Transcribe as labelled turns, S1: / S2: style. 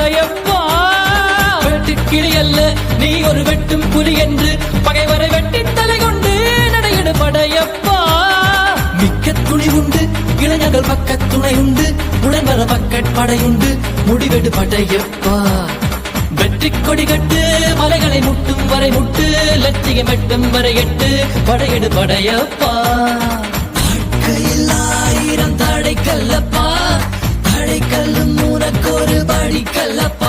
S1: படையப்பா. வெட்டுக்கிளி அல்ல நீ ஒரு வெட்டும் புலி என்று பகைவரை வெட்டி தலை கொண்டு நடையிடு படையப்பா. மிக்க துணி உண்டு இளைஞர்கள் பக்க துணை உண்டு உடன்வர பக்கட் படையுண்டு முடிவெடு படையப்பா. வெற்றி கொடி கட்டு மலைகளை முட்டும் வரை முட்டு லட்சியம் எட்டும் வரை எட்டு படையெடு படையப்பா. வாழ்க்கையில் 1000 தடை கல்லப்பா, தடை கல்லும் உனக்கு ஒரு படி கல்லப்பா.